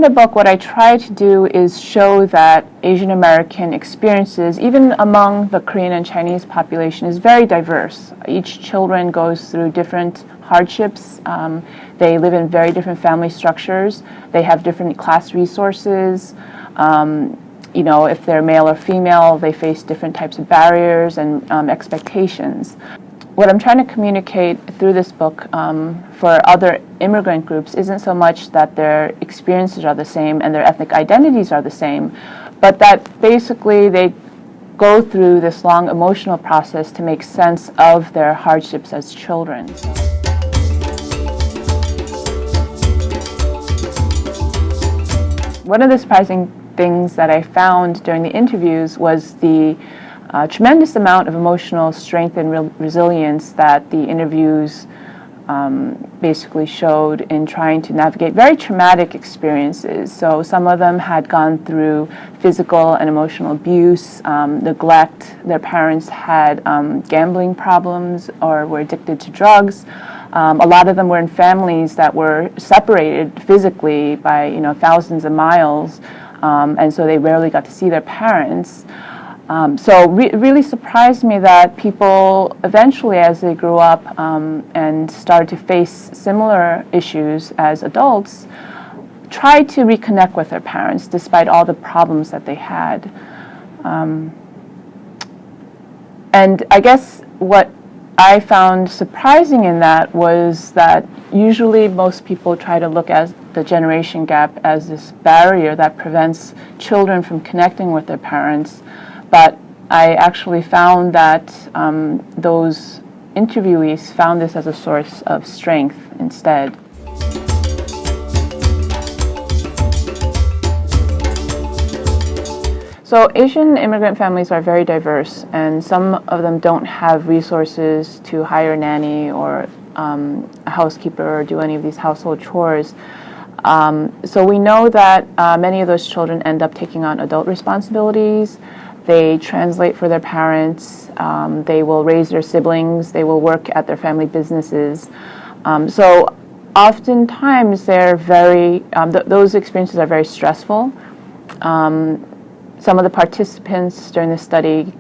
in the book, what I try to do is show that Asian American experiences, even among the Korean and Chinese population, is very diverse. Each children goes through different hardships. They live in very different family structures. They have different class resources. If they're male or female, they face different types of barriers and expectations. What I'm trying to communicate through this book for other immigrant groups isn't so much that their experiences are the same and their ethnic identities are the same, but that basically they go through this long emotional process to make sense of their hardships as children. One of the surprising things that I found during the interviews was the tremendous amount of emotional strength and resilience that the interviews basically showed in trying to navigate very traumatic experiences. So some of them had gone through physical and emotional abuse, neglect. Their parents had gambling problems or were addicted to drugs. A lot of them were in families that were separated physically by thousands of miles, and so they rarely got to see their parents. So it really surprised me that people eventually, as they grew up and started to face similar issues as adults, tried to reconnect with their parents despite all the problems that they had. And I guess what I found surprising in that was that usually most people try to look at the generation gap as this barrier that prevents children from connecting with their parents. But I actually found that those interviewees found this as a source of strength instead. So Asian immigrant families are very diverse, and some of them don't have resources to hire a nanny or a housekeeper or do any of these household chores. So we know that many of those children end up taking on adult responsibilities. They translate for their parents, they will raise their siblings, they will work at their family businesses. So oftentimes they're those experiences are very stressful. Some of the participants during the study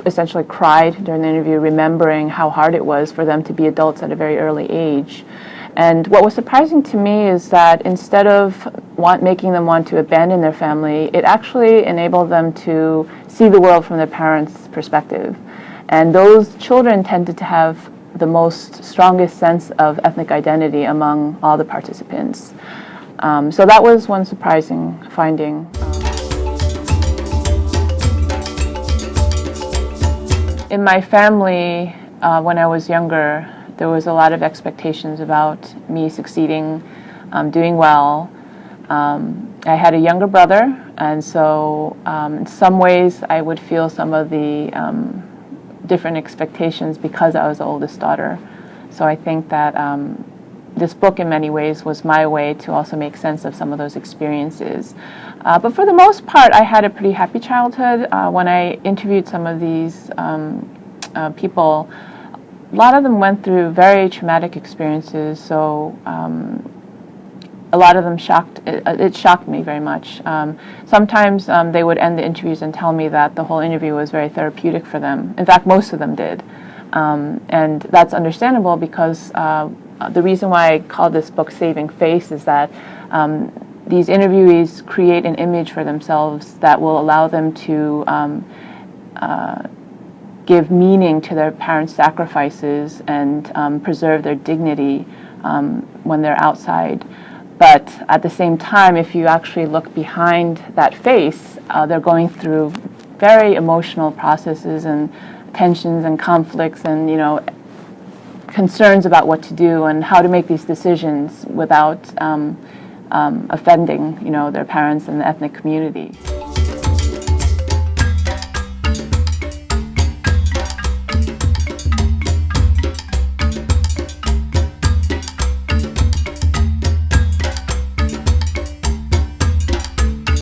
essentially cried during the interview, remembering how hard it was for them to be adults at a very early age. And what was surprising to me is that instead of making them want to abandon their family, it actually enabled them to see the world from their parents' perspective. And those children tended to have the strongest sense of ethnic identity among all the participants. So that was one surprising finding. In my family, when I was younger, there was a lot of expectations about me succeeding, doing well. I had a younger brother, and so in some ways I would feel some of the different expectations because I was the oldest daughter. So I think that this book in many ways was my way to also make sense of some of those experiences. But for the most part, I had a pretty happy childhood. When I interviewed some of these people, a lot of them went through very traumatic experiences, so a lot of them it shocked me very much. Sometimes they would end the interviews and tell me that the whole interview was very therapeutic for them. In fact, most of them did. And that's understandable because the reason why I call this book Saving Face is that these interviewees create an image for themselves that will allow them to give meaning to their parents' sacrifices and preserve their dignity when they're outside. But at the same time, if you actually look behind that face, they're going through very emotional processes and tensions and conflicts and, concerns about what to do and how to make these decisions without offending, their parents and the ethnic community.